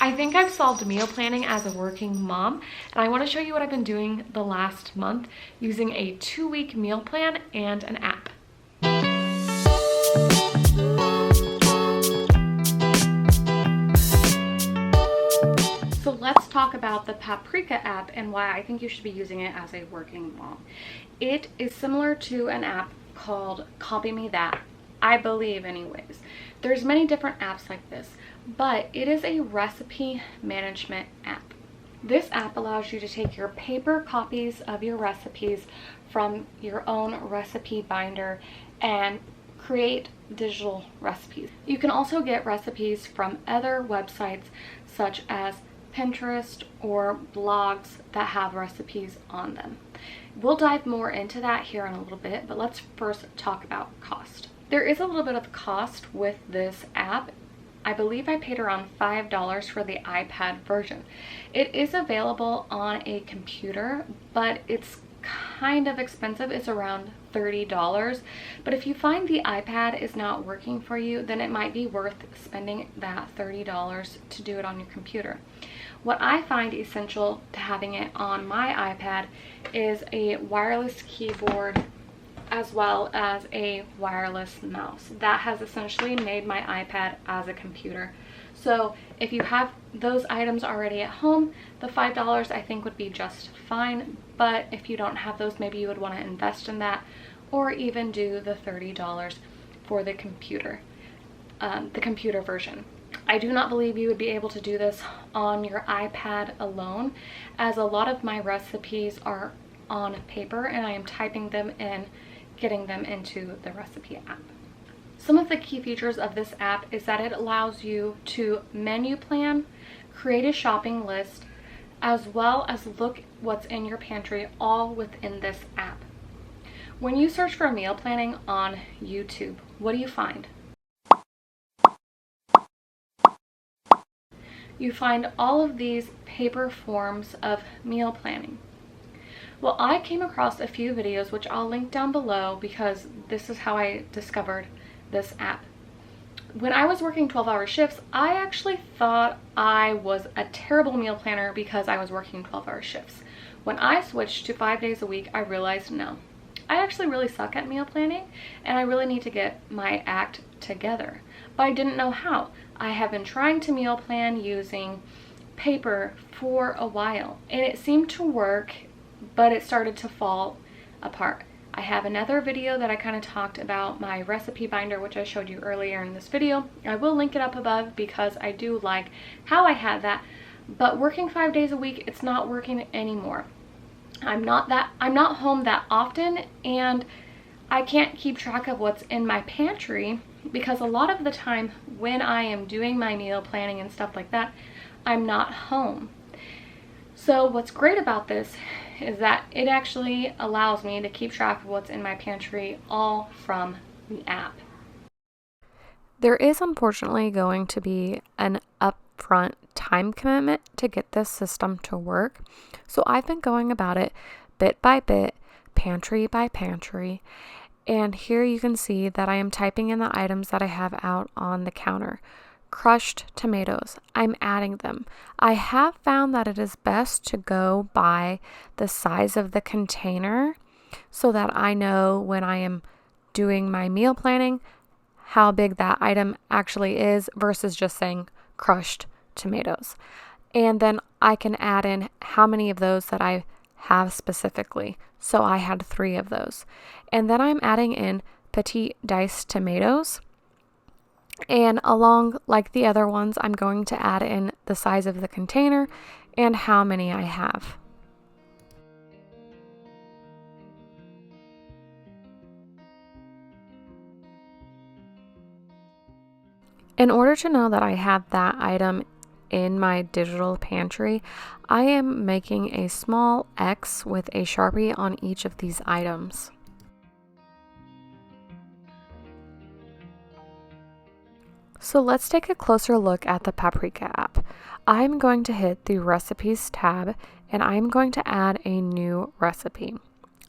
I think I've solved meal planning as a working mom, and I want to show you what I've been doing the last month using a 2-week meal plan and an app. So let's talk about the Paprika app and why I think you should be using it as a working mom. It is similar to an app called Copy Me That, I believe anyways. There's many different apps like this, but it is a recipe management app. This app allows you to take your paper copies of your recipes from your own recipe binder and create digital recipes. You can also get recipes from other websites such as Pinterest or blogs that have recipes on them. We'll dive more into that here in a little bit, but let's first talk about cost. There is a little bit of cost with this app. I believe I paid around $5 for the iPad version. It is available on a computer, but it's kind of expensive. It's around $30. But if you find the iPad is not working for you, then it might be worth spending that $30 to do it on your computer. What I find essential to having it on my iPad is a wireless keyboard as well as a wireless mouse. That has essentially made my iPad as a computer. So if you have those items already at home, the $5 I think would be just fine. But if you don't have those, maybe you would want to invest in that, or even do the $30 for the computer version. I do not believe you would be able to do this on your iPad alone, as a lot of my recipes are on paper and I am typing them in, getting them into the recipe app. Some of the key features of this app is that it allows you to menu plan, create a shopping list, as well as look what's in your pantry all within this app. When you search for meal planning on YouTube, what do you find? You find all of these paper forms of meal planning. Well, I came across a few videos, which I'll link down below because this is how I discovered this app. When I was working 12-hour shifts, I actually thought I was a terrible meal planner because I was working 12-hour shifts. When I switched to 5 days a week, I realized no, I actually really suck at meal planning and I really need to get my act together. But I didn't know how. I have been trying to meal plan using paper for a while and it seemed to work, but it started to fall apart. I have another video that I kind of talked about my recipe binder, which I showed you earlier in this video. I will link it up above because I do like how I had that, but working 5 days a week, it's not working anymore. I'm not home that often and I can't keep track of what's in my pantry because a lot of the time when I am doing my meal planning and stuff like that, I'm not home. So what's great about this is that it actually allows me to keep track of what's in my pantry all from the app. There is unfortunately going to be an upfront time commitment to get this system to work. So I've been going about it bit by bit, pantry by pantry. And here you can see that I am typing in the items that I have out on the counter. Crushed tomatoes, I'm adding them. I have found that it is best to go by the size of the container so that I know when I am doing my meal planning how big that item actually is versus just saying crushed tomatoes. And then I can add in how many of those that I have specifically. So I had 3 of those. And then I'm adding in petite diced tomatoes. And along like the other ones, I'm going to add in the size of the container and how many I have. In order to know that I have that item in my digital pantry, I am making a small X with a Sharpie on each of these items. So let's take a closer look at the Paprika app. I'm going to hit the Recipes tab and I'm going to add a new recipe.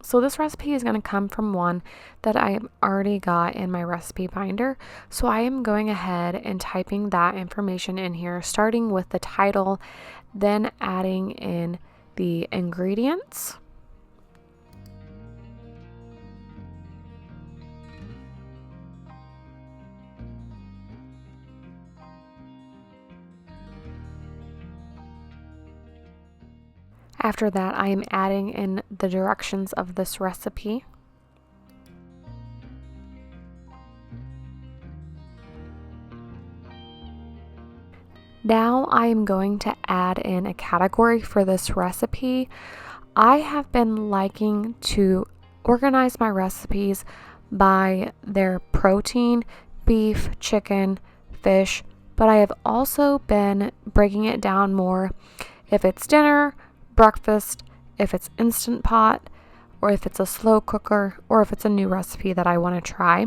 So this recipe is going to come from one that I already got in my recipe binder. So I am going ahead and typing that information in here, starting with the title, then adding in the ingredients. After that, I am adding in the directions of this recipe. Now I am going to add in a category for this recipe. I have been liking to organize my recipes by their protein, beef, chicken, fish, but I have also been breaking it down more if it's dinner, breakfast, if it's Instant Pot, or if it's a slow cooker, or if it's a new recipe that I want to try.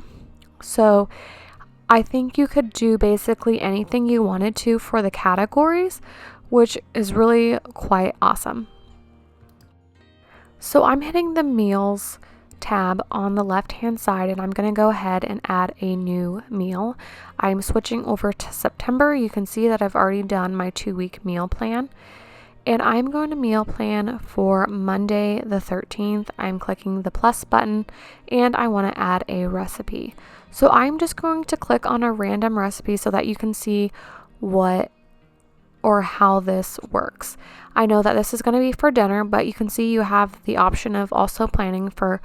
So I think you could do basically anything you wanted to for the categories, which is really quite awesome. So I'm hitting the meals tab on the left hand side, and I'm going to go ahead and add a new meal. I'm switching over to September. You can see that I've already done my 2-week meal plan. And I'm going to meal plan for Monday the 13th. I'm clicking the plus button and I want to add a recipe. So I'm just going to click on a random recipe so that you can see what or how this works. I know that this is going to be for dinner, but you can see you have the option of also planning for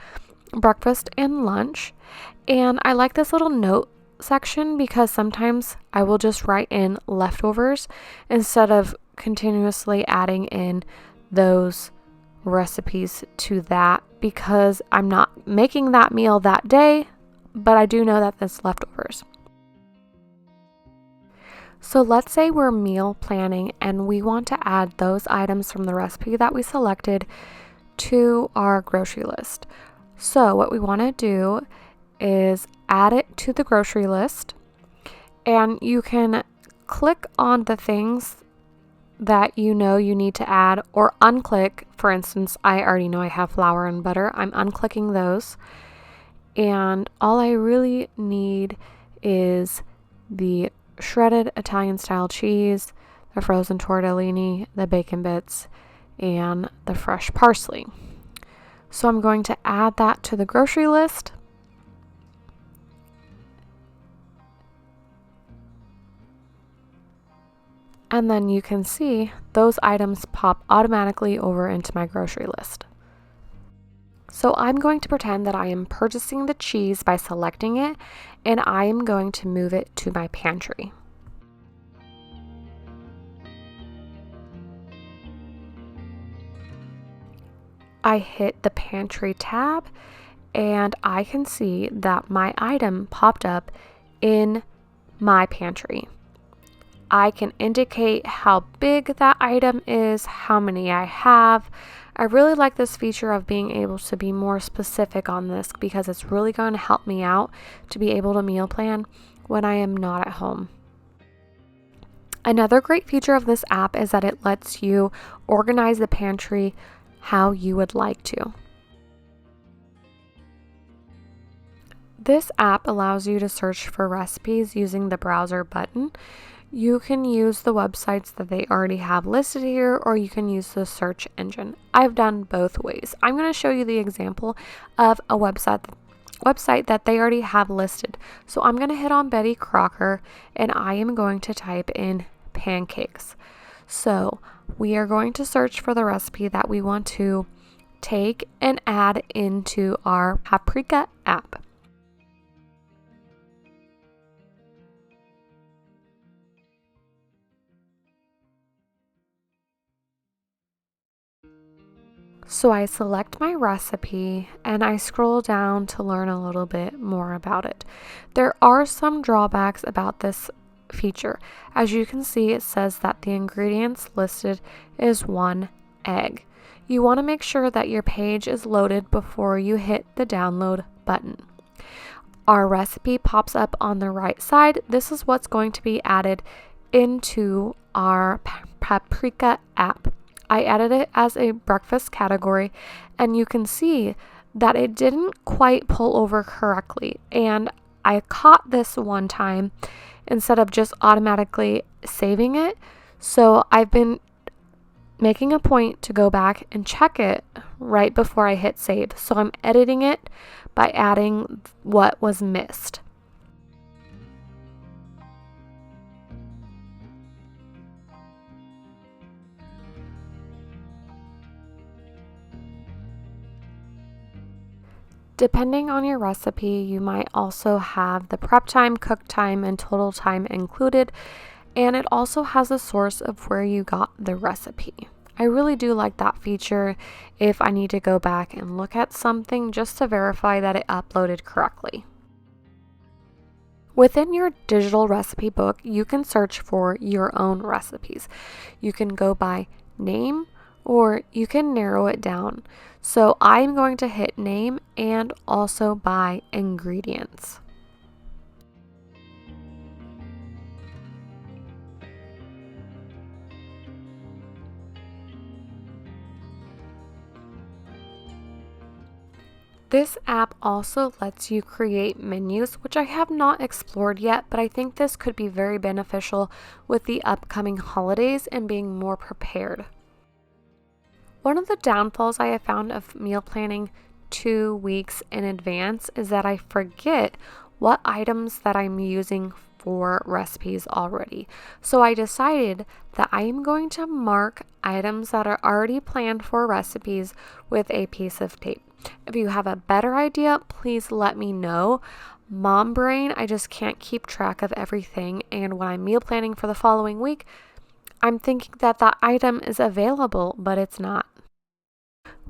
breakfast and lunch. And I like this little note section because sometimes I will just write in leftovers instead of continuously adding in those recipes to that, because I'm not making that meal that day, but I do know that it's leftovers. So let's say we're meal planning and we want to add those items from the recipe that we selected to our grocery list. So what we want to do is add it to the grocery list, and you can click on the things that you know you need to add or unclick. For instance, I already know I have flour and butter. I'm unclicking those. And all I really need is the shredded Italian style cheese, the frozen tortellini, the bacon bits, and the fresh parsley. So I'm going to add that to the grocery list. And then you can see those items pop automatically over into my grocery list. So I'm going to pretend that I am purchasing the cheese by selecting it, and I am going to move it to my pantry. I hit the pantry tab, and I can see that my item popped up in my pantry. I can indicate how big that item is, how many I have. I really like this feature of being able to be more specific on this because it's really going to help me out to be able to meal plan when I am not at home. Another great feature of this app is that it lets you organize the pantry how you would like to. This app allows you to search for recipes using the browser button. You can use the websites that they already have listed here, or you can use the search engine. I've done both ways. I'm going to show you the example of a website that they already have listed. So I'm going to hit on Betty Crocker and I am going to type in pancakes. So we are going to search for the recipe that we want to take and add into our Paprika app. So I select my recipe and I scroll down to learn a little bit more about it. There are some drawbacks about this feature. As you can see, it says that the ingredients listed is 1 egg. You want to make sure that your page is loaded before you hit the download button. Our recipe pops up on the right side. This is what's going to be added into our Paprika app. I added it as a breakfast category, and you can see that it didn't quite pull over correctly. And I caught this one time instead of just automatically saving it. So I've been making a point to go back and check it right before I hit save. So I'm editing it by adding what was missed. Depending on your recipe, you might also have the prep time, cook time, and total time included, and it also has a source of where you got the recipe. I really do like that feature if I need to go back and look at something just to verify that it uploaded correctly. Within your digital recipe book, you can search for your own recipes. You can go by name or you can narrow it down. So I'm going to hit name and also by ingredients. This app also lets you create menus, which I have not explored yet, but I think this could be very beneficial with the upcoming holidays and being more prepared. One of the downfalls I have found of meal planning 2 weeks in advance is that I forget what items that I'm using for recipes already. So I decided that I am going to mark items that are already planned for recipes with a piece of tape. If you have a better idea, please let me know. Mom brain, I just can't keep track of everything, and when I'm meal planning for the following week, I'm thinking that that item is available, but it's not.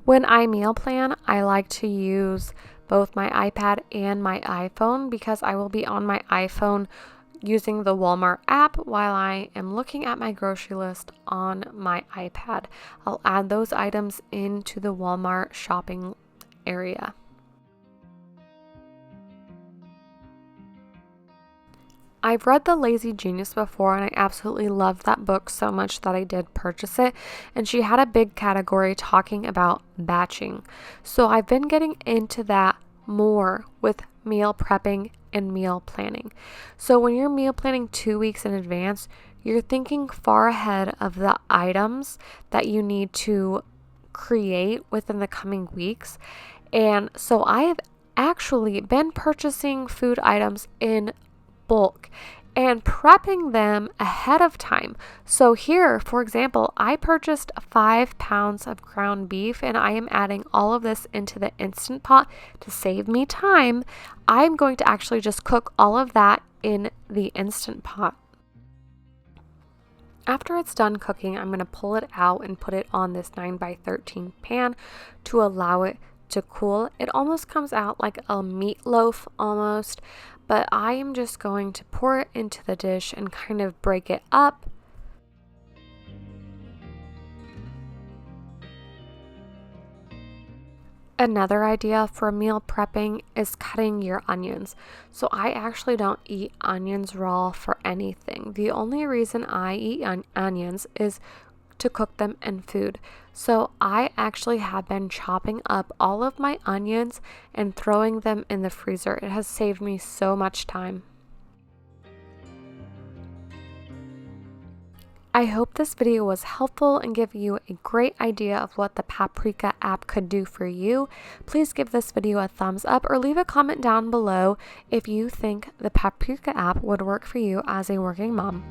When I meal plan, I like to use both my iPad and my iPhone because I will be on my iPhone using the Walmart app while I am looking at my grocery list on my iPad. I'll add those items into the Walmart shopping area. I've read The Lazy Genius before and I absolutely loved that book so much that I did purchase it, and she had a big category talking about batching. So I've been getting into that more with meal prepping and meal planning. So when you're meal planning 2 weeks in advance, you're thinking far ahead of the items that you need to create within the coming weeks. And so I have actually been purchasing food items in bulk and prepping them ahead of time. So here, for example, I purchased 5 pounds of ground beef and I am adding all of this into the Instant Pot to save me time. I'm going to actually just cook all of that in the Instant Pot. After it's done cooking, I'm going to pull it out and put it on this 9x13 pan to allow it to cool. It almost comes out like a meatloaf almost, but I am just going to pour it into the dish and kind of break it up. Another idea for meal prepping is cutting your onions. So I actually don't eat onions raw for anything. The only reason I eat onions is to cook them in food. So I actually have been chopping up all of my onions and throwing them in the freezer. It has saved me so much time. I hope this video was helpful and give you a great idea of what the Paprika app could do for you. Please give this video a thumbs up or leave a comment down below if you think the Paprika app would work for you as a working mom.